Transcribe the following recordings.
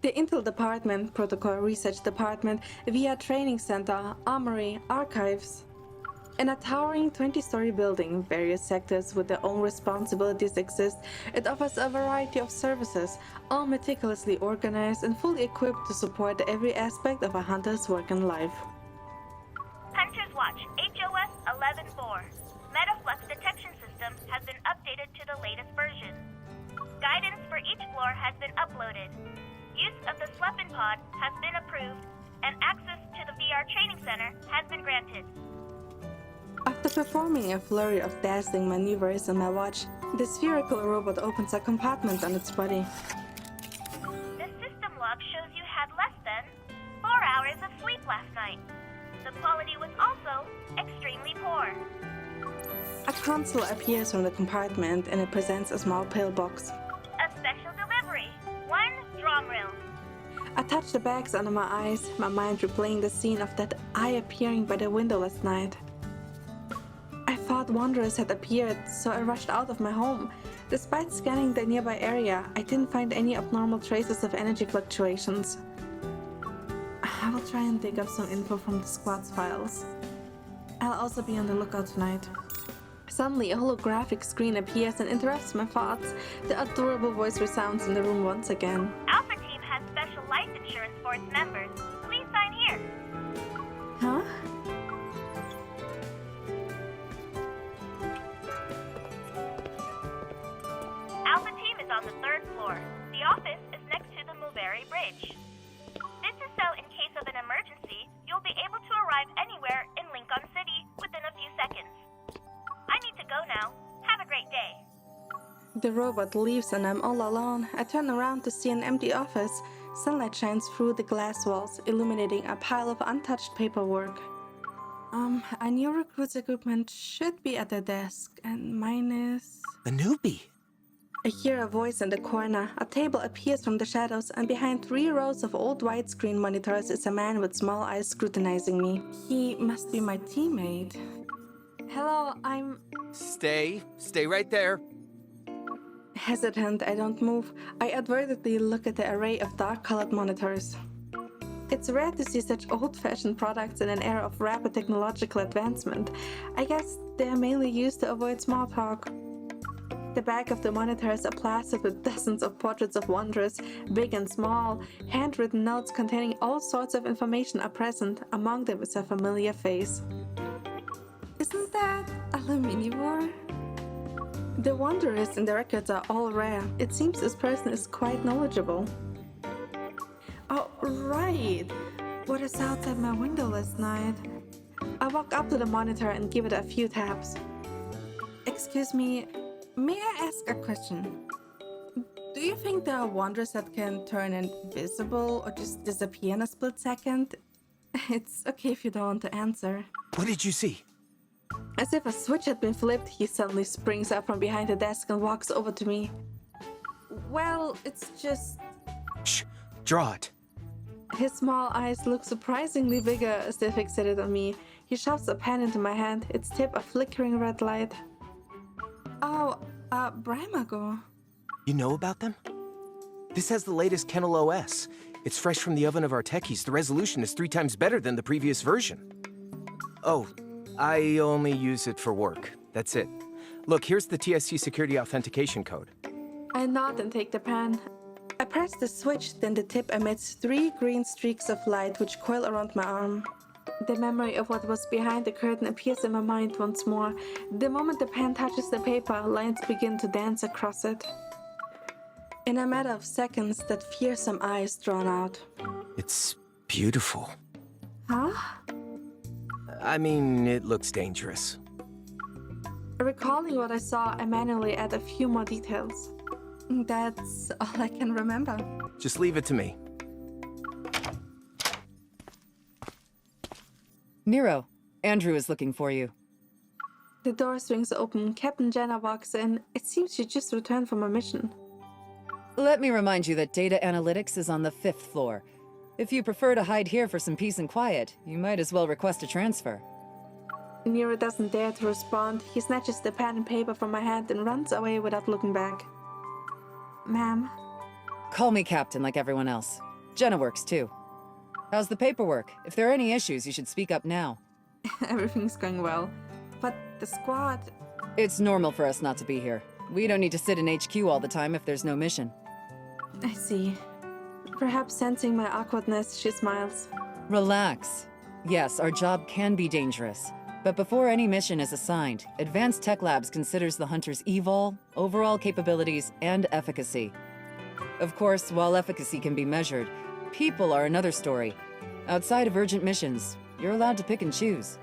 The Intel Department, Protocol Research Department, VIA Training Center, Armory, Archives. In a towering 20-story building, various sectors with their own responsibilities exist. It offers a variety of services, all meticulously organized and fully equipped to support every aspect of a hunter's work and life. Hunter's Watch, HOS 11-4. Metaflux detection system has been updated to the latest version. Guidance for each floor has been uploaded. Use of the Sleeping Pod has been approved, and access to the VR training center has been granted. After performing a flurry of dazzling maneuvers on my watch, the spherical robot opens a compartment on its body. The system log shows you had less than 4 hours of sleep last night. The quality was also extremely poor. A console appears from the compartment and it presents a small pillbox. A special delivery. 1 drum reel. I touch the bags under my eyes, my mind replaying the scene of that eye appearing by the window last night. I thought wanderers had appeared, so I rushed out of my home. Despite scanning the nearby area, I didn't find any abnormal traces of energy fluctuations. I will try and dig up some info from the squad's files. I'll also be on the lookout tonight. Suddenly, a holographic screen appears and interrupts my thoughts. The adorable voice resounds in the room once again. Alpha Team has special life insurance for its members. Please sign here. Huh? Alpha Team is on the 3rd floor. The office is next to the Mulberry Bridge. This is so in case of an emergency, you'll be able to arrive anywhere in Lincoln City within a few seconds. I need to go now. Have a great day. The robot leaves and I'm all alone. I turn around to see an empty office. Sunlight shines through the glass walls, illuminating a pile of untouched paperwork. A new recruit's equipment should be at the desk, and mine is... The newbie. I hear a voice in the corner. A table appears from the shadows, and behind 3 rows of old widescreen monitors is a man with small eyes scrutinizing me. He must be my teammate. Hello, I'm... Stay right there. Hesitant, I don't move. I advertently look at the array of dark-colored monitors. It's rare to see such old-fashioned products in an era of rapid technological advancement. I guess they're mainly used to avoid small talk. The back of the monitors are plastered with dozens of portraits of wanderers, big and small. Handwritten notes containing all sorts of information are present. Among them is a familiar face. Isn't that a Luminivore? The wanderers in the records are all rare. It seems this person is quite knowledgeable. Oh, right! What is outside my window last night? I walk up to the monitor and give it a few taps. Excuse me, may I ask a question? Do you think there are wanderers that can turn invisible or just disappear in a split second? It's okay if you don't want to answer. What did you see? As if a switch had been flipped, he suddenly springs up from behind the desk and walks over to me. Well, it's just... Shh! Draw it. His small eyes look surprisingly bigger as they fixated on me. He shoves a pen into my hand, its tip a flickering red light. Oh, Brimago. You know about them? This has the latest Kennel OS. It's fresh from the oven of our techies. The resolution is 3 times better than the previous version. Oh, I only use it for work. That's it. Look, here's the TSC security authentication code. I nod and take the pen. I press the switch, then the tip emits 3 green streaks of light which coil around my arm. The memory of what was behind the curtain appears in my mind once more. The moment the pen touches the paper, lines begin to dance across it. In a matter of seconds, that fearsome eye is drawn out. It's beautiful. Huh? I mean, it looks dangerous. Recalling what I saw, I manually add a few more details. That's all I can remember. Just leave it to me. Nero, Andrew is looking for you. The door swings open. Captain Jenna walks in. It seems she just returned from a mission. Let me remind you that data analytics is on the 5th floor. If you prefer to hide here for some peace and quiet, you might as well request a transfer. Nero doesn't dare to respond. He snatches the pen and paper from my hand and runs away without looking back. Ma'am? Call me Captain like everyone else. Jenna works too. How's the paperwork? If there are any issues, you should speak up now. Everything's going well. But the squad... It's normal for us not to be here. We don't need to sit in HQ all the time if there's no mission. I see. Perhaps sensing my awkwardness, she smiles. Relax. Yes, our job can be dangerous. But before any mission is assigned, Advanced Tech Labs considers the hunter's evol, overall capabilities, and efficacy. Of course, while efficacy can be measured, people are another story. Outside of urgent missions, you're allowed to pick and choose.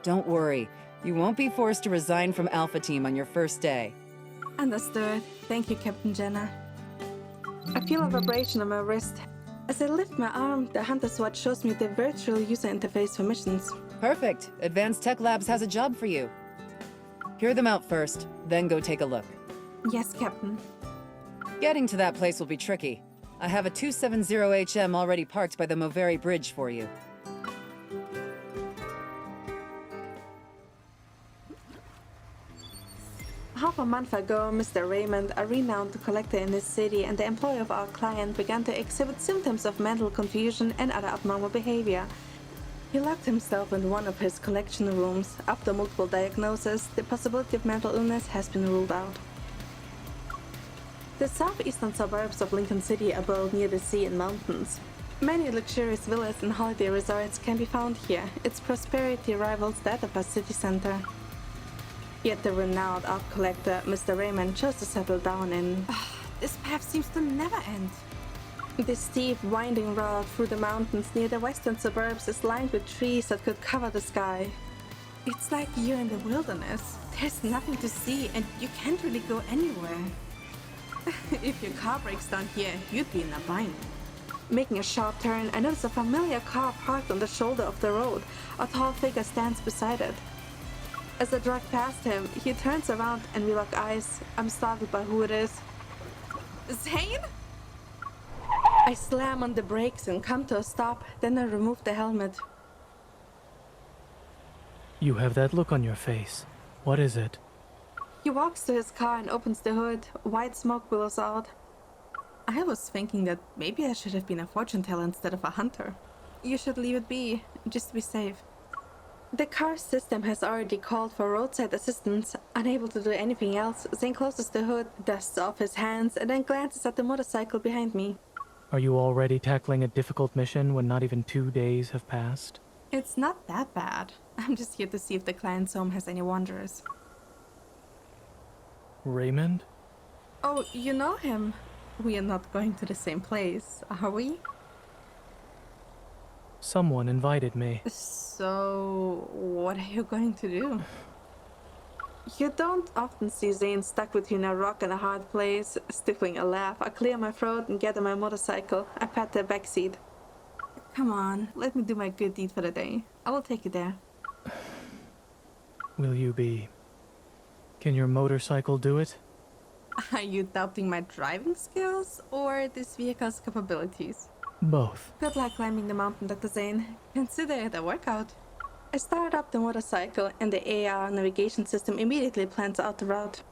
Don't worry, you won't be forced to resign from Alpha Team on your first day. Understood. Thank you, Captain Jenna. I feel a vibration on my wrist. As I lift my arm, the Hunter Sword shows me the virtual user interface for missions. Perfect. Advanced Tech Labs has a job for you. Hear them out first, then go take a look. Yes, Captain. Getting to that place will be tricky. I have a 270HM already parked by the Moveri Bridge for you. Half a month ago, Mr. Raymond, a renowned collector in this city and the employer of our client, began to exhibit symptoms of mental confusion and other abnormal behavior. He locked himself in one of his collection rooms. After multiple diagnoses, the possibility of mental illness has been ruled out. The southeastern suburbs of Lincoln City are built near the sea and mountains. Many luxurious villas and holiday resorts can be found here. Its prosperity rivals that of our city center. Yet the renowned art collector, Mr. Raymond, chose to settle down in... This path seems to never end. The steep, winding road through the mountains near the western suburbs is lined with trees that could cover the sky. It's like you're in the wilderness. There's nothing to see and you can't really go anywhere. If your car breaks down here, you'd be in a bind. Making a sharp turn, I notice a familiar car parked on the shoulder of the road. A tall figure stands beside it. As I drive past him, he turns around and we lock eyes. I'm startled by who it is. Zane? I slam on the brakes and come to a stop, then I remove the helmet. You have that look on your face. What is it? He walks to his car and opens the hood. White smoke billows out. I was thinking that maybe I should have been a fortune teller instead of a hunter. You should leave it be, just to be safe. The car system has already called for roadside assistance. Unable to do anything else, Zane closes the hood, dusts off his hands, and then glances at the motorcycle behind me. Are you already tackling a difficult mission when not even 2 days have passed? It's not that bad. I'm just here to see if the client's home has any wanderers. Raymond? Oh, you know him. We are not going to the same place, are we? Someone invited me. So, what are you going to do? You don't often see Zane stuck between a rock and a hard place. Stifling a laugh, I clear my throat and get on my motorcycle. I pat the back seat. Come on, let me do my good deed for the day. I will take you there. Will you be... Can your motorcycle do it? Are you doubting my driving skills or this vehicle's capabilities? Both. Good luck climbing the mountain, Dr. Zane. Consider it a workout. I start up the motorcycle and the AR navigation system immediately plans out the route.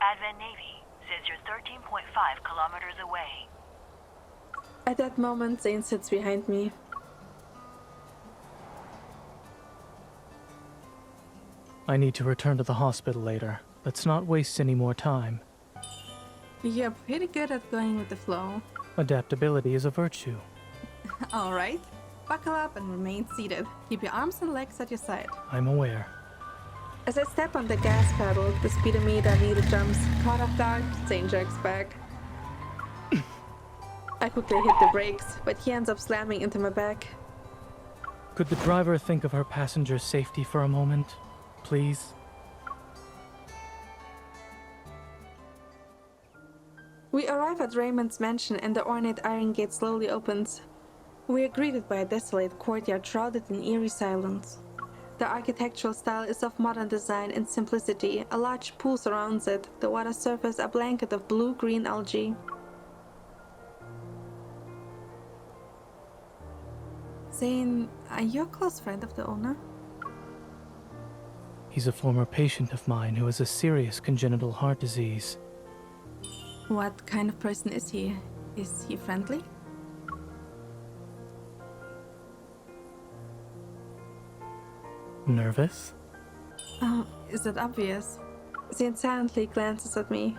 Advent Navy says you're 13.5 kilometers away. At that moment, Zane sits behind me. I need to return to the hospital later. Let's not waste any more time. You're pretty good at going with the flow. Adaptability is a virtue. Alright, buckle up and remain seated. Keep your arms and legs at your side. I'm aware. As I step on the gas pedal, the speedometer needle jumps. Caught off guard, Zane jerks back. I quickly hit the brakes, but he ends up slamming into my back. Could the driver think of her passenger's safety for a moment? Please? We arrive at Raymond's mansion and the ornate iron gate slowly opens. We are greeted by a desolate courtyard shrouded in eerie silence. The architectural style is of modern design and simplicity. A large pool surrounds it, the water surface a blanket of blue-green algae. Zane, are you a close friend of the owner? He's a former patient of mine who has a serious congenital heart disease. What kind of person is he? Is he friendly? Nervous? Oh, is it obvious? Zane silently glances at me.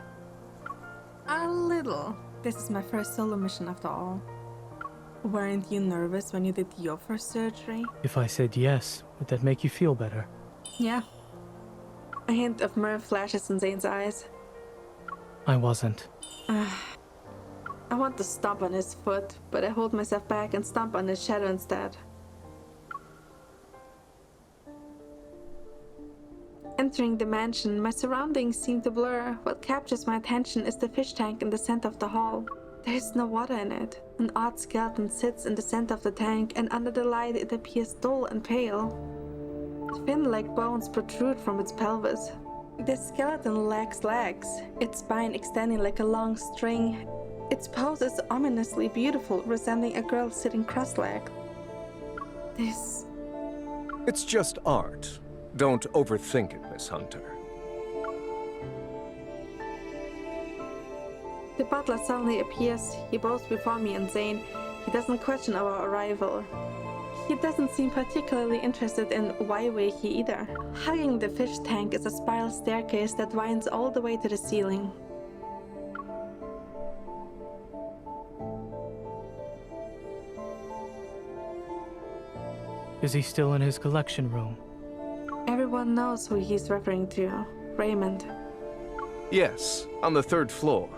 A little. This is my first solo mission after all. Weren't you nervous when you did your first surgery? If I said yes, would that make you feel better? Yeah. A hint of mirth flashes in Zane's eyes. I wasn't. I want to stomp on his foot, but I hold myself back and stomp on his shadow instead. Entering the mansion, my surroundings seem to blur. What captures my attention is the fish tank in the center of the hall. There is no water in it. An odd skeleton sits in the center of the tank, and under the light it appears dull and pale. Fin-like bones protrude from its pelvis. The skeleton lacks legs, its spine extending like a long string. Its pose is ominously beautiful, resembling a girl sitting cross-legged. This... It's just art. Don't overthink it, Miss Hunter. The butler suddenly appears. He bows before me and Zane. He doesn't question our arrival. He doesn't seem particularly interested in why we're here either. Hugging the fish tank is a spiral staircase that winds all the way to the ceiling. Is he still in his collection room? Everyone knows who he's referring to. Raymond. Yes, on the 3rd floor.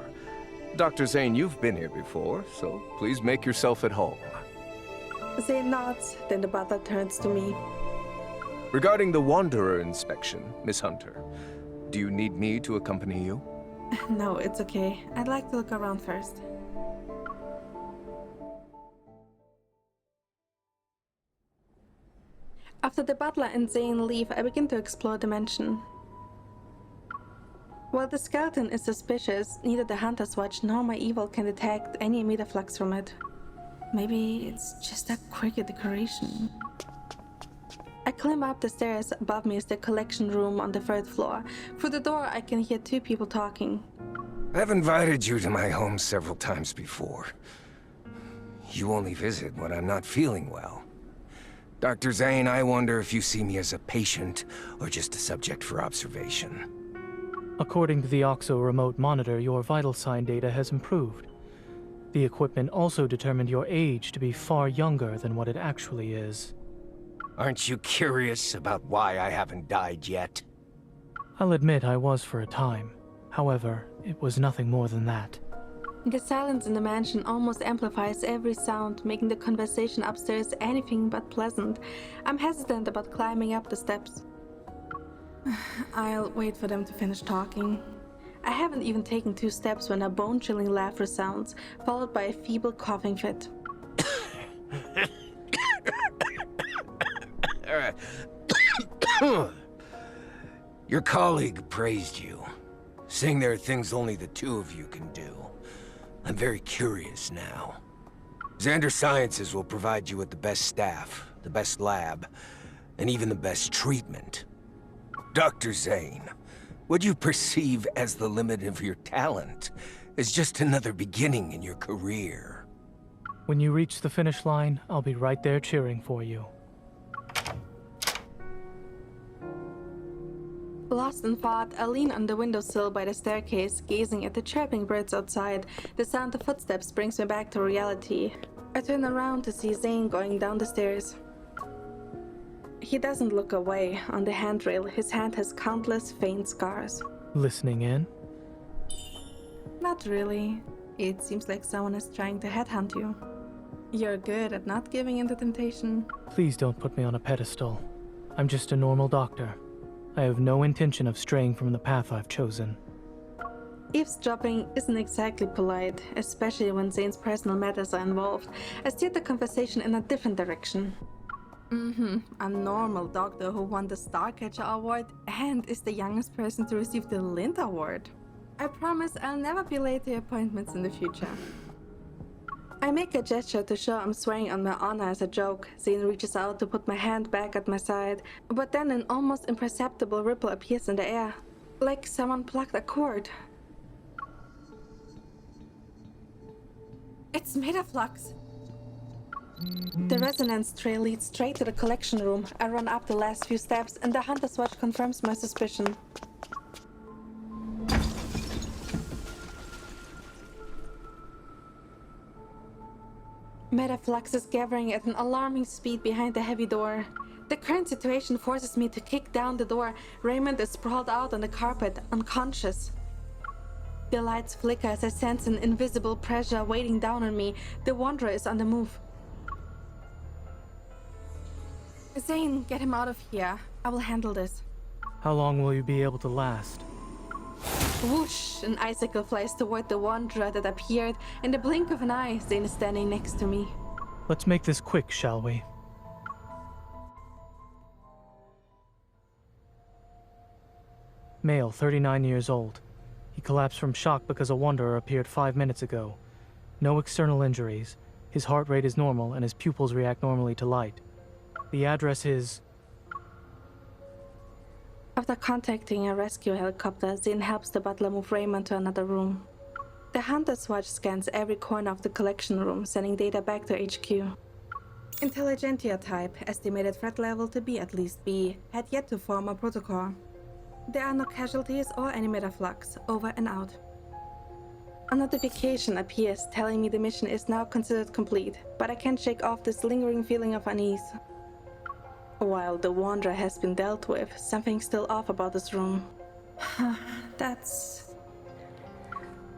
Dr. Zane, you've been here before, so please make yourself at home. Zane nods, then the butler turns to me. Regarding the Wanderer inspection, Miss Hunter, do you need me to accompany you? No, it's okay. I'd like to look around first. After the butler and Zane leave, I begin to explore the mansion. While the skeleton is suspicious, neither the Hunter's Watch nor my evil can detect any metaflux from it. Maybe it's just a quirky decoration. I climb up the stairs. Above me is the collection room on the 3rd floor. Through the door, I can hear 2 people talking. I've invited you to my home several times before. You only visit when I'm not feeling well. Dr. Zane, I wonder if you see me as a patient or just a subject for observation. According to the OXO remote monitor, your vital sign data has improved. The equipment also determined your age to be far younger than what it actually is. Aren't you curious about why I haven't died yet? I'll admit I was for a time. However, it was nothing more than that. The silence in the mansion almost amplifies every sound, making the conversation upstairs anything but pleasant. I'm hesitant about climbing up the steps. I'll wait for them to finish talking. I haven't even taken 2 steps when a bone-chilling laugh resounds, followed by a feeble coughing fit. Your colleague praised you, saying there are things only the 2 of you can do. I'm very curious now. Xander Sciences will provide you with the best staff, the best lab, and even the best treatment. Dr. Zane, what you perceive as the limit of your talent is just another beginning in your career. When you reach the finish line, I'll be right there cheering for you. Lost in thought, I lean on the windowsill by the staircase, gazing at the chirping birds outside. The sound of footsteps brings me back to reality. I turn around to see Zane going down the stairs. He doesn't look away. On the handrail, his hand has countless faint scars. Listening in? Not really. It seems like someone is trying to headhunt you. You're good at not giving in to temptation. Please don't put me on a pedestal. I'm just a normal doctor. I have no intention of straying from the path I've chosen. Eavesdropping isn't exactly polite, especially when Zane's personal matters are involved. I steered the conversation in a different direction. A normal doctor who won the Starcatcher Award and is the youngest person to receive the Lind Award. I promise I'll never be late to appointments in the future. I make a gesture to show I'm swearing on my honor as a joke. Zane reaches out to put my hand back at my side, but then an almost imperceptible ripple appears in the air, like someone plucked a cord. It's metaflux. The resonance trail leads straight to the collection room. I run up the last few steps, and the Hunter's Watch confirms my suspicion. Metaflux is gathering at an alarming speed behind the heavy door. The current situation forces me to kick down the door. Raymond is sprawled out on the carpet, unconscious. The lights flicker as I sense an invisible pressure weighing down on me. The Wanderer is on the move. Zane, get him out of here. I will handle this. How long will you be able to last? Whoosh! An icicle flies toward the Wanderer that appeared. In the blink of an eye, Zane is standing next to me. Let's make this quick, shall we? Male, 39 years old. He collapsed from shock because a Wanderer appeared 5 minutes ago. No external injuries. His heart rate is normal and his pupils react normally to light. The address is... After contacting a rescue helicopter, Zane helps the butler move Raymond to another room. The Hunter's Watch scans every corner of the collection room, sending data back to HQ. Intelligentsia type, estimated threat level to be at least B, had yet to form a protocol. There are no casualties or any metaflux. Over and out. A notification appears telling me the mission is now considered complete, but I can't shake off this lingering feeling of unease. While the Wanderer has been dealt with, something's still off about this room. That's...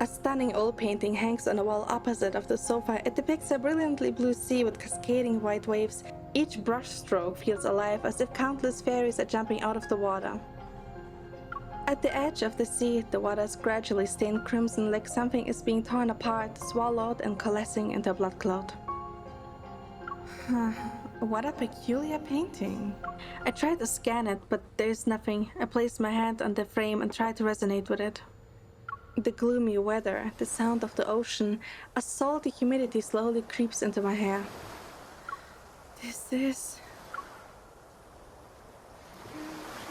A stunning oil painting hangs on the wall opposite of the sofa. It depicts a brilliantly blue sea with cascading white waves. Each brushstroke feels alive, as if countless fairies are jumping out of the water. At the edge of the sea, the water is gradually stained crimson, like something is being torn apart, swallowed and coalescing into a blood cloud. What a peculiar painting. I tried to scan it, but there's nothing. I placed my hand on the frame and tried to resonate with it. The gloomy weather, the sound of the ocean, a salty humidity slowly creeps into my hair. This is...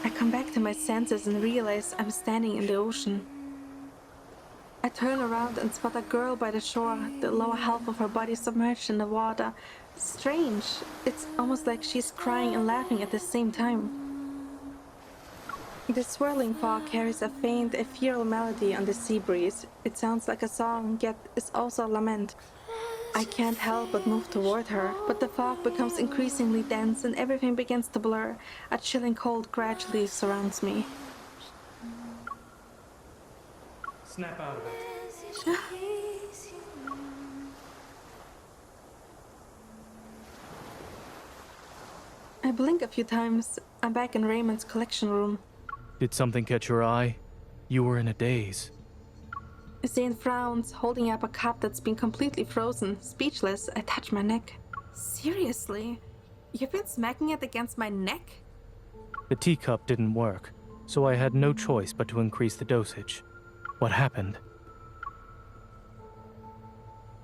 I come back to my senses and realize I'm standing in the ocean. I turn around and spot a girl by the shore, the lower half of her body submerged in the water. Strange. It's almost like she's crying and laughing at the same time. The swirling fog carries a faint, ethereal melody on the sea breeze. It sounds like a song, yet is also a lament. I can't help but move toward her, but the fog becomes increasingly dense and everything begins to blur. A chilling cold gradually surrounds me. Snap out of it. I blink a few times. I'm back in Raymond's collection room. Did something catch your eye? You were in a daze. Zane frowns, holding up a cup that's been completely frozen. Speechless, I touch my neck. Seriously? You've been smacking it against my neck? The teacup didn't work, so I had no choice but to increase the dosage. What happened?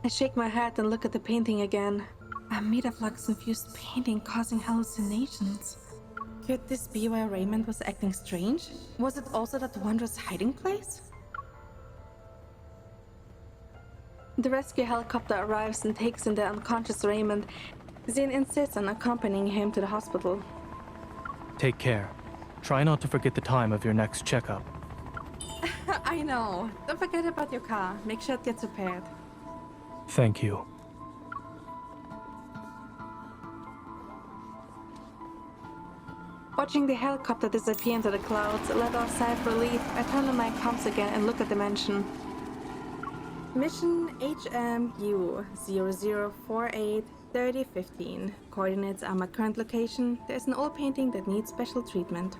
I shake my head and look at the painting again. A metaflux-infused painting causing hallucinations. Could this be why Raymond was acting strange? Was it also that Wanderer's hiding place? The rescue helicopter arrives and takes in the unconscious Raymond. Zane insists on accompanying him to the hospital. Take care. Try not to forget the time of your next checkup. I know. Don't forget about your car. Make sure it gets repaired. Thank you. Watching the helicopter disappear into the clouds, let out a sigh of relief, I turn on my comms again and look at the mansion. Mission HMU 0048 3015. Coordinates are my current location. There's an oil painting that needs special treatment.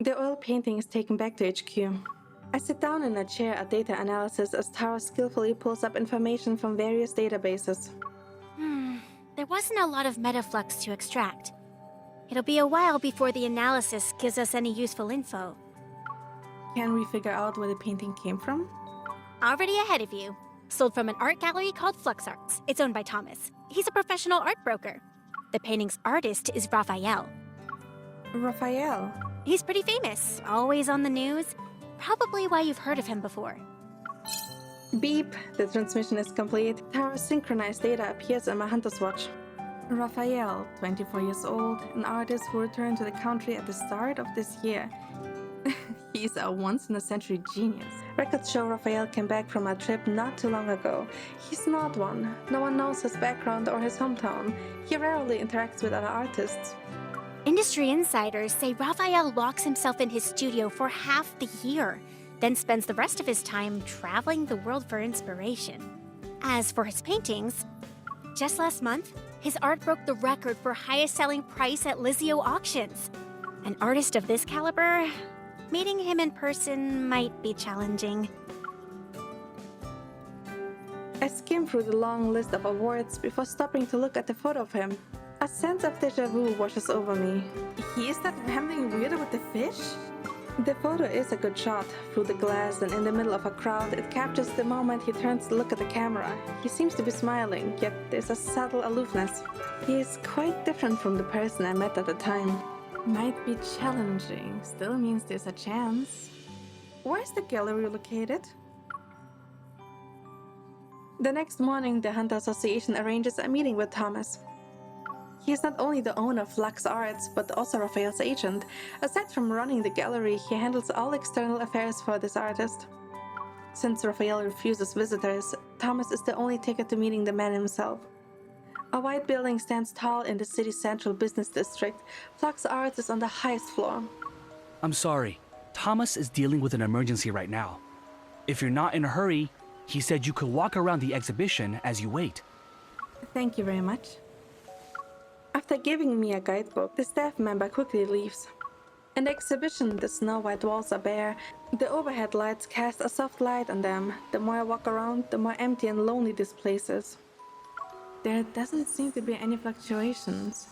The oil painting is taken back to HQ. I sit down in a chair at data analysis as Tara skillfully pulls up information from various databases. There wasn't a lot of metaflux to extract. It'll be a while before the analysis gives us any useful info. Can we figure out where the painting came from? Already ahead of you. Sold from an art gallery called Flux Arts. It's owned by Thomas. He's a professional art broker. The painting's artist is Raphael. Raphael? He's pretty famous, always on the news. Probably why you've heard of him before. Beep! The transmission is complete. Tower synchronized data appears in my hunter's watch. Raphael, 24 years old, an artist who returned to the country at the start of this year. He's a once-in-a-century genius. Records show Raphael came back from a trip not too long ago. He's not one. No one knows his background or his hometown. He rarely interacts with other artists. Industry insiders say Raphael locks himself in his studio for half the year, then spends the rest of his time traveling the world for inspiration. As for his paintings, just last month, his art broke the record for highest selling price at Lizio auctions. An artist of this caliber, meeting him in person might be challenging. I skim through the long list of awards before stopping to look at the photo of him. A sense of deja vu washes over me. He is that rambling weirdo with the fish? The photo is a good shot. Through the glass and in the middle of a crowd, it captures the moment he turns to look at the camera. He seems to be smiling, yet there's a subtle aloofness. He is quite different from the person I met at the time. Might be challenging, still means there's a chance. Where's the gallery located? The next morning, the Hunter Association arranges a meeting with Thomas. He is not only the owner of Flux Arts, but also Raphael's agent. Aside from running the gallery, he handles all external affairs for this artist. Since Raphael refuses visitors, Thomas is the only ticket to meeting the man himself. A white building stands tall in the city's central business district. Flux Arts is on the highest floor. I'm sorry. Thomas is dealing with an emergency right now. If you're not in a hurry, he said you could walk around the exhibition as you wait. Thank you very much. After giving me a guidebook, the staff member quickly leaves. In the exhibition, the snow-white walls are bare. The overhead lights cast a soft light on them. The more I walk around, the more empty and lonely this place is. There doesn't seem to be any fluctuations.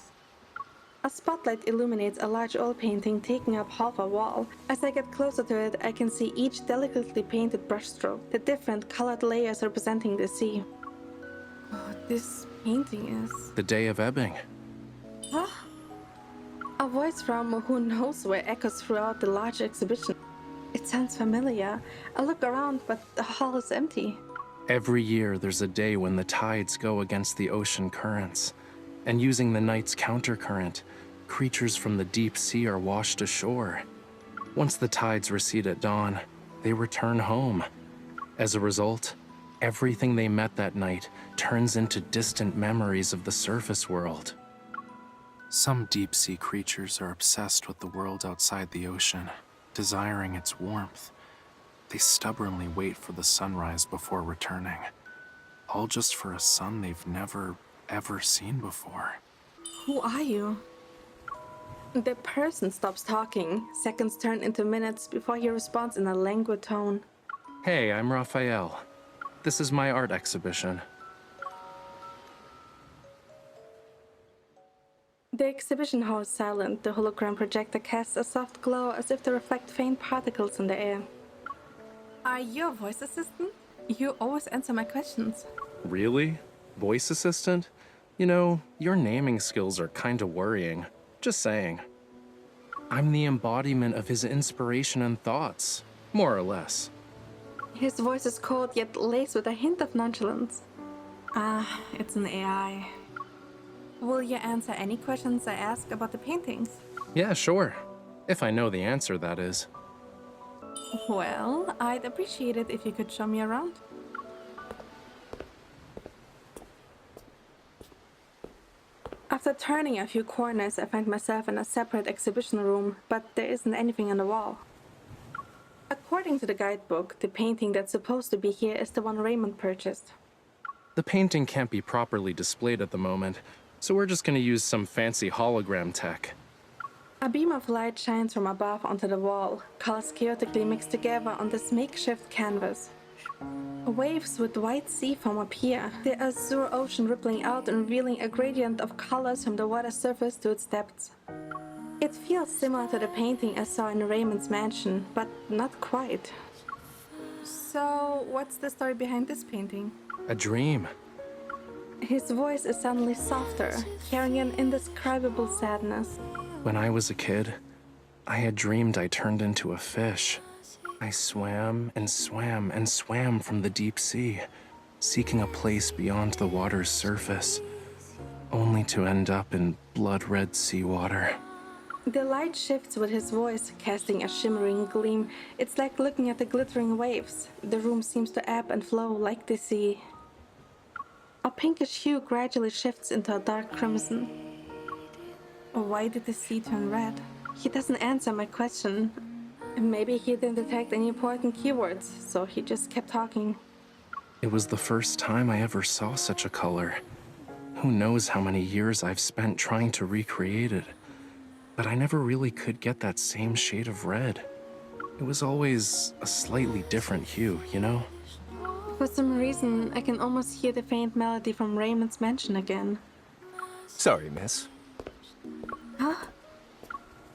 A spotlight illuminates a large oil painting taking up half a wall. As I get closer to it, I can see each delicately painted brushstroke, the different colored layers representing the sea. Oh, this painting is... The Day of Ebbing. Huh? A voice from who knows where echoes throughout the large exhibition. It sounds familiar. I look around, but the hall is empty. Every year there's a day when the tides go against the ocean currents, and using the night's countercurrent, creatures from the deep sea are washed ashore. Once the tides recede at dawn, they return home. As a result, everything they met that night turns into distant memories of the surface world. Some deep-sea creatures are obsessed with the world outside the ocean, desiring its warmth. They stubbornly wait for the sunrise before returning, all just for a sun they've never, ever seen before. Who are you? The person stops talking. Seconds turn into minutes before he responds in a languid tone. Hey, I'm Raphael. This is my art exhibition. The exhibition hall is silent. The hologram projector casts a soft glow as if to reflect faint particles in the air. Are you a voice assistant? You always answer my questions. Really? Voice assistant? You know, your naming skills are kinda worrying. Just saying. I'm the embodiment of his inspiration and thoughts, more or less. His voice is cold yet laced with a hint of nonchalance. It's an AI. Will you answer any questions I ask about the paintings? Yeah, sure. If I know the answer, that is. Well, I'd appreciate it if you could show me around. After turning a few corners, I find myself in a separate exhibition room, but there isn't anything on the wall. According to the guidebook, the painting that's supposed to be here is the one Raymond purchased. The painting can't be properly displayed at the moment, so we're just gonna use some fancy hologram tech. A beam of light shines from above onto the wall, colors chaotically mixed together on this makeshift canvas. Waves with white sea foam appear, the azure ocean rippling out and revealing a gradient of colors from the water's surface to its depths. It feels similar to the painting I saw in Raymond's mansion, but not quite. So, what's the story behind this painting? A dream. His voice is suddenly softer, carrying an indescribable sadness. When I was a kid, I had dreamed I turned into a fish. I swam and swam and swam from the deep sea, seeking a place beyond the water's surface, only to end up in blood-red seawater. The light shifts with his voice, casting a shimmering gleam. It's like looking at the glittering waves. The room seems to ebb and flow like the sea. A pinkish hue gradually shifts into a dark crimson. Why did the sea turn red? He doesn't answer my question. Maybe he didn't detect any important keywords, so he just kept talking. It was the first time I ever saw such a color. Who knows how many years I've spent trying to recreate it. But I never really could get that same shade of red. It was always a slightly different hue, you know? For some reason, I can almost hear the faint melody from Raymond's mansion again. Sorry, miss. Huh?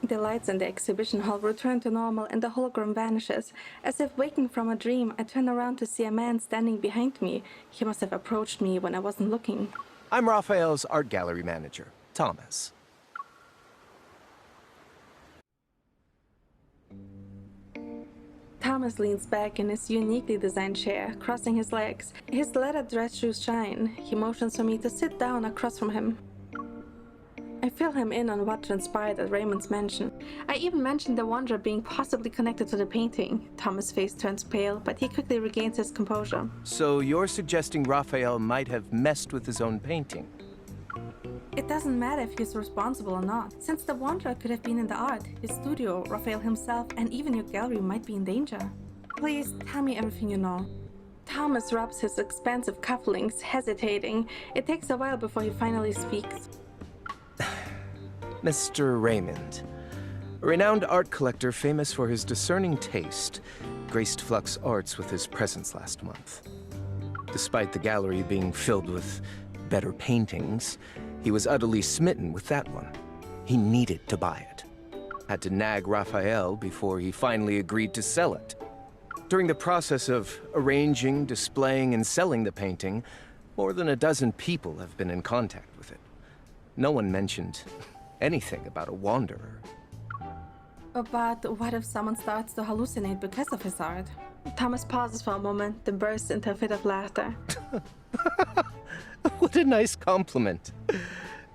The lights in the exhibition hall return to normal and the hologram vanishes. As if waking from a dream, I turn around to see a man standing behind me. He must have approached me when I wasn't looking. I'm Raphael's art gallery manager, Thomas. Thomas leans back in his uniquely designed chair, crossing his legs. His leather dress shoes shine. He motions for me to sit down across from him. I fill him in on what transpired at Raymond's mansion. I even mentioned the Wanderer being possibly connected to the painting. Thomas' face turns pale, but he quickly regains his composure. So you're suggesting Raphael might have messed with his own painting? It doesn't matter if he's responsible or not, since the Wanderer could have been in the art, his studio, Raphael himself, and even your gallery might be in danger. Please tell me everything you know. Thomas rubs his expansive cufflinks, hesitating. It takes a while before he finally speaks. Mr. Raymond, a renowned art collector famous for his discerning taste, graced Flux Arts with his presence last month. Despite the gallery being filled with better paintings, he was utterly smitten with that one. He needed to buy it. Had to nag Raphael before he finally agreed to sell it. During the process of arranging, displaying, and selling the painting, more than a dozen people have been in contact with it. No one mentioned anything about a wanderer. But what if someone starts to hallucinate because of his art? Thomas pauses for a moment, then bursts into a fit of laughter. What a nice compliment.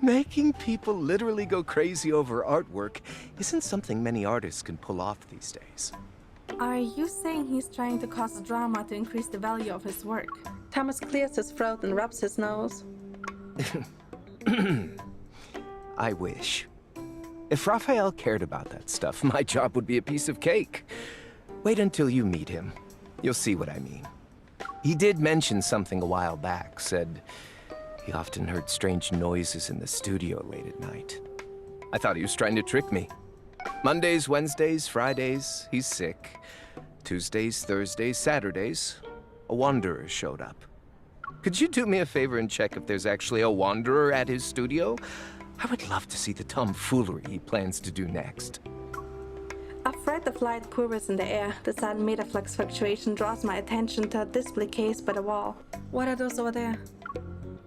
Making people literally go crazy over artwork isn't something many artists can pull off these days. Are you saying he's trying to cause drama to increase the value of his work? Thomas clears his throat and rubs his nose. I wish. If Raphael cared about that stuff, my job would be a piece of cake. Wait until you meet him. You'll see what I mean. He did mention something a while back, said he often heard strange noises in the studio late at night. I thought he was trying to trick me. Mondays, Wednesdays, Fridays, he's sick. Tuesdays, Thursdays, Saturdays, a wanderer showed up. Could you do me a favor and check if there's actually a wanderer at his studio? I would love to see the tomfoolery he plans to do next. A thread of light quivers in the air. The sudden metaflux fluctuation draws my attention to a display case by the wall. What are those over there?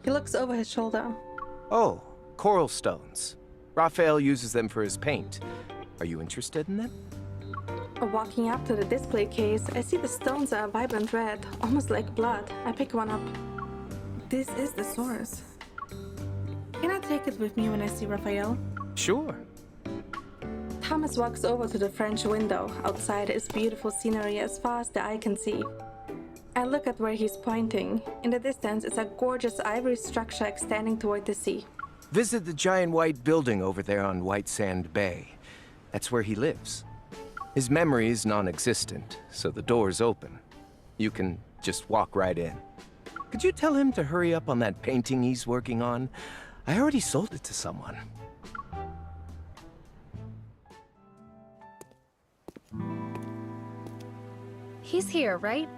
He looks over his shoulder. Oh, coral stones. Raphael uses them for his paint. Are you interested in them? Walking up to the display case, I see the stones are a vibrant red, almost like blood. I pick one up. This is the source. Can I take it with me when I see Raphael? Sure. Thomas walks over to the French window. Outside is beautiful scenery as far as the eye can see. I look at where he's pointing. In the distance is a gorgeous ivory structure extending toward the sea. Visit the giant white building over there on White Sand Bay. That's where he lives. His memory is non-existent, so the door's open. You can just walk right in. Could you tell him to hurry up on that painting he's working on? I already sold it to someone. He's here, right?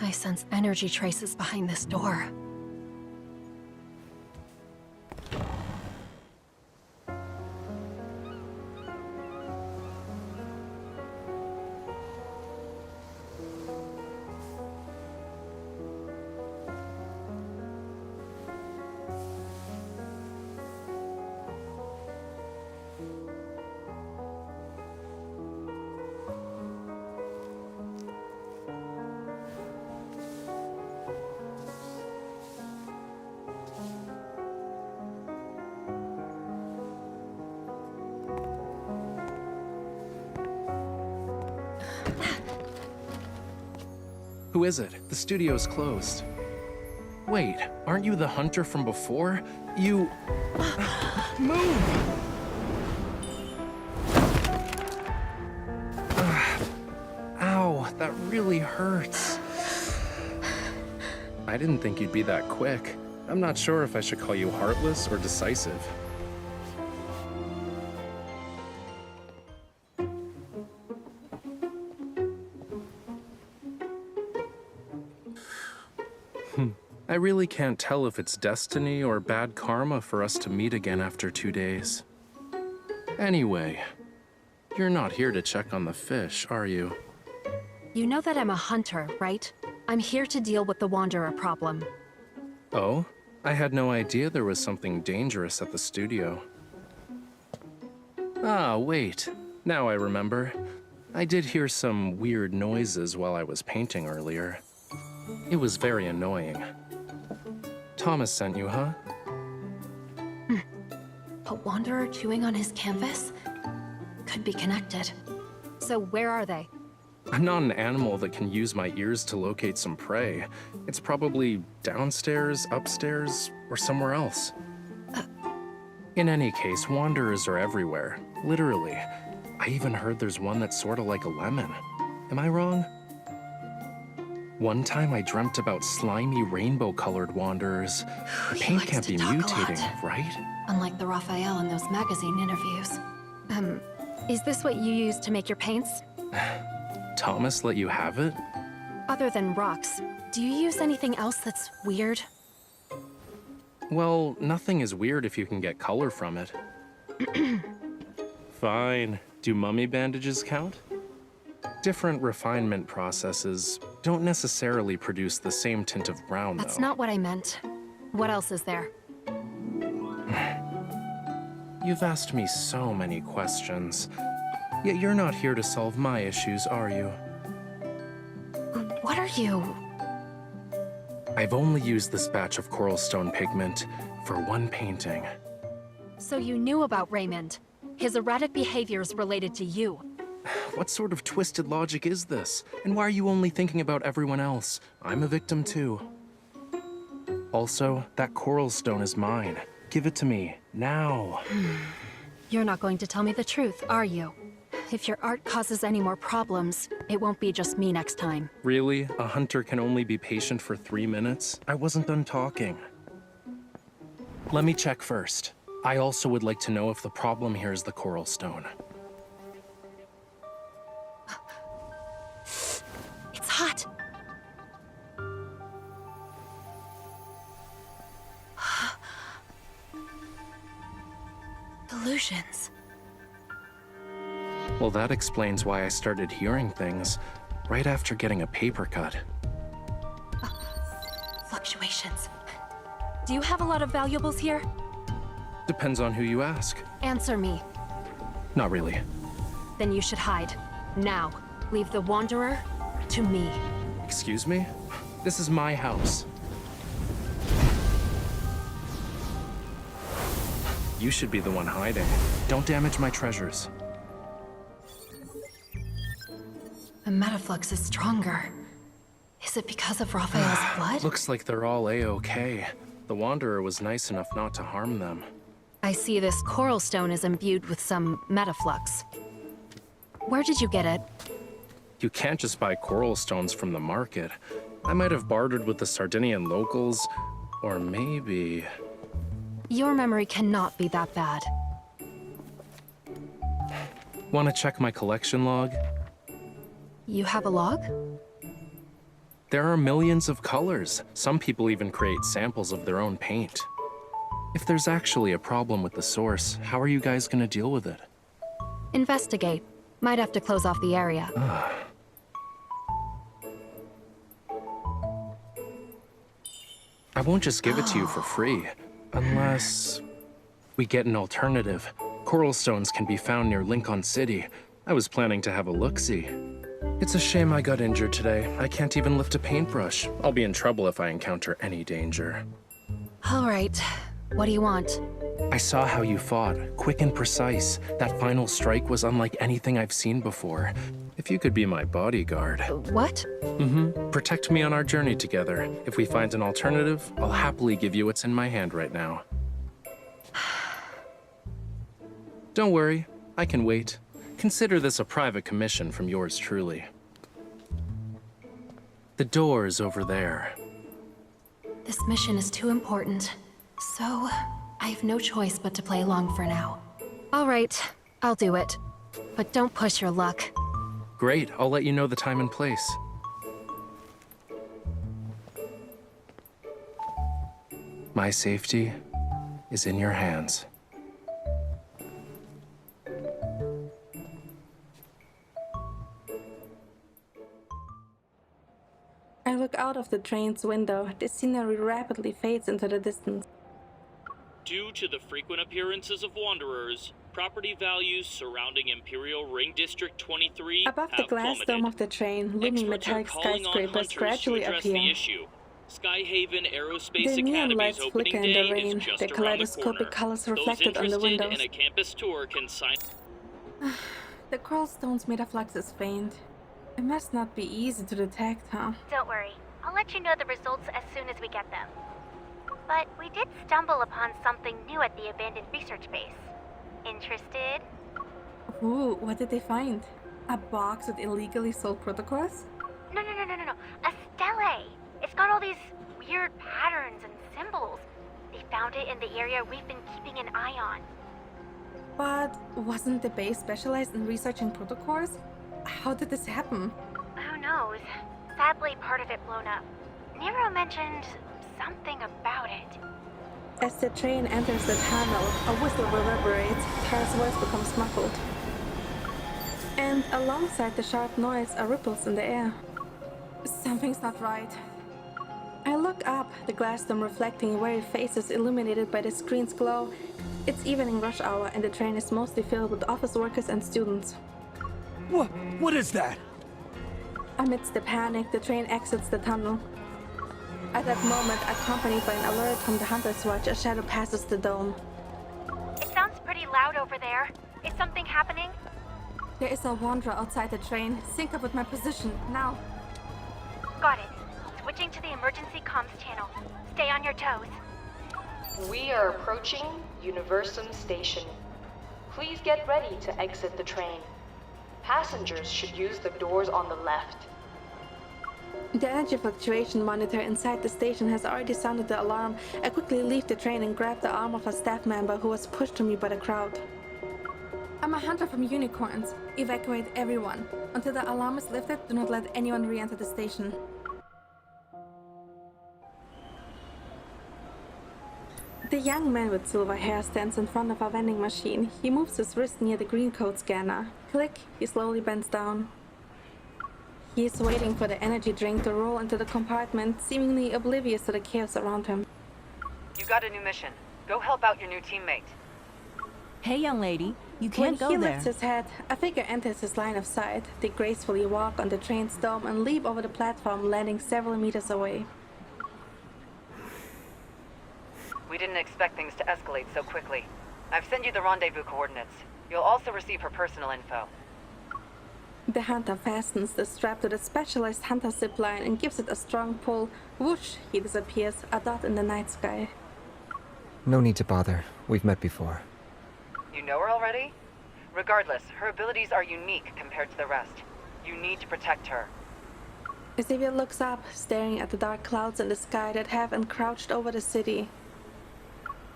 I sense energy traces behind this door. Who is it? The studio's closed. Wait, aren't you the hunter from before? You... Move! Ow, that really hurts. I didn't think you'd be that quick. I'm not sure if I should call you heartless or decisive. I really can't tell if it's destiny or bad karma for us to meet again after 2 days. Anyway, you're not here to check on the fish, are you? You know that I'm a hunter, right? I'm here to deal with the Wanderer problem. Oh? I had no idea there was something dangerous at the studio. Ah, wait. Now I remember. I did hear some weird noises while I was painting earlier. It was very annoying. Thomas sent you, huh? A Wanderer chewing on his canvas? Could be connected. So where are they? I'm not an animal that can use my ears to locate some prey. It's probably downstairs, upstairs, or somewhere else. In any case, wanderers are everywhere. Literally. I even heard there's one that's sorta like a lemon. Am I wrong? One time I dreamt about slimy rainbow-colored wanderers. The He paint likes can't to be talk a mutating, lot. right? Unlike the Raphael in those magazine interviews. Is this what you use to make your paints? Thomas let you have it? Other than rocks, do you use anything else that's weird? Well, nothing is weird if you can get color from it. Fine. Do mummy bandages count? Different refinement processes don't necessarily produce the same tint of brown, That's though. not what I meant. What else is there? You've asked me so many questions. Yet you're not here to solve my issues, are you? What are you? I've only used this batch of coral stone pigment for one painting. So you knew about Raymond. His erratic behaviors related to you. What sort of twisted logic is this? And why are you only thinking about everyone else? I'm a victim too. Also, that coral stone is mine. Give it to me, now. You're not going to tell me the truth, are you? If your art causes any more problems, it won't be just me next time. Really? A hunter can only be patient for 3 minutes? I wasn't done talking. Let me check first. I also would like to know if the problem here is the coral stone. It's hot. Illusions. Well, that explains why I started hearing things right after getting a paper cut. Fluctuations. Do you have a lot of valuables here? Depends on who you ask. Answer me. Not really. Then you should hide. Now. Leave the Wanderer to me. Excuse me? This is my house. You should be the one hiding. Don't damage my treasures. The metaflux is stronger. Is it because of Raphael's blood? Looks like they're all A-okay. The Wanderer was nice enough not to harm them. I see this coral stone is imbued with some metaflux. Where did you get it? You can't just buy coral stones from the market. I might have bartered with the Sardinian locals, or maybe... Your memory cannot be that bad. Want to check my collection log? You have a log? There are millions of colors. Some people even create samples of their own paint. If there's actually a problem with the source, how are you guys gonna deal with it? Investigate. Might have to close off the area. I won't just give it to you for free, unless we get an alternative. Coral stones can be found near Lincoln City. I was planning to have a look-see. It's a shame I got injured today. I can't even lift a paintbrush. I'll be in trouble if I encounter any danger. All right. What do you want? I saw how you fought, quick and precise. That final strike was unlike anything I've seen before. If you could be my bodyguard. What? Protect me on our journey together. If we find an alternative, I'll happily give you what's in my hand right now. Don't worry, I can wait. Consider this a private commission from yours truly. The door is over there. This mission is too important. So, I have no choice but to play along for now. All right, I'll do it. But don't push your luck. Great, I'll let you know the time and place. My safety is in your hands. I look out of the train's window. The scenery rapidly fades into the distance. Due to the frequent appearances of wanderers, property values surrounding Imperial Ring District 23 Above the have glass plummeted. dome of the train, looming Experts are metallic calling on skyscrapers hunters gradually to address appear. the issue. Skyhaven Aerospace The neon Academy's lights opening flicker in the day rain, is just the around the kaleidoscopic corner. colors Those reflected on the interested windows. in a campus tour can sign. The coral stones made of flux is faint. It must not be easy to detect, huh? Don't worry. I'll let you know the results as soon as we get them. But we did stumble upon something new at the abandoned research base. Interested? Ooh, what did they find? A box with illegally sold protocols? No. A stele! It's got all these weird patterns and symbols. They found it in the area we've been keeping an eye on. But wasn't the base specialized in researching protocols? How did this happen? Who knows? Sadly, part of it blown up. Nero mentioned something about it. As the train enters the tunnel, a whistle reverberates, Tara's voice becomes muffled. And alongside the sharp noise are ripples in the air. Something's not right. I look up, the glass dome reflecting weary faces illuminated by the screen's glow. It's evening rush hour and the train is mostly filled with office workers and students. What is that? Amidst the panic, the train exits the tunnel. At that moment, accompanied by an alert from the Hunter's Watch, a shadow passes the dome. It sounds pretty loud over there. Is something happening? There is a wanderer outside the train. Sync up with my position, now. Got it. Switching to the emergency comms channel. Stay on your toes. We are approaching Universum Station. Please get ready to exit the train. Passengers should use the doors on the left. The energy fluctuation monitor inside the station has already sounded the alarm. I quickly leave the train and grab the arm of a staff member who was pushed to me by the crowd. I'm a hunter from unicorns. Evacuate everyone. Until the alarm is lifted, do not let anyone re-enter the station. The young man with silver hair stands in front of a vending machine. He moves his wrist near the green code scanner. Click, he slowly bends down. He is waiting for the energy drink to roll into the compartment, seemingly oblivious to the chaos around him. You got a new mission. Go help out your new teammate. Hey, young lady, you can't When he go there. lifts his head, a figure enters his line of sight. They gracefully walk on the train's dome and leap over the platform, landing several meters away. We didn't expect things to escalate so quickly. I've sent you the rendezvous coordinates. You'll also receive her personal info. The hunter fastens the strap to the specialized hunter zipline and gives it a strong pull. Whoosh, he disappears, a dot in the night sky. No need to bother. We've met before. You know her already? Regardless, her abilities are unique compared to the rest. You need to protect her. Xavier looks up, staring at the dark clouds in the sky that have encroached over the city.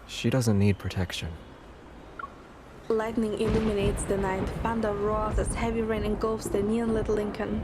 She doesn't need protection. Lightning illuminates the night. Thunder roars as heavy rain engulfs the neon-lit Lincoln.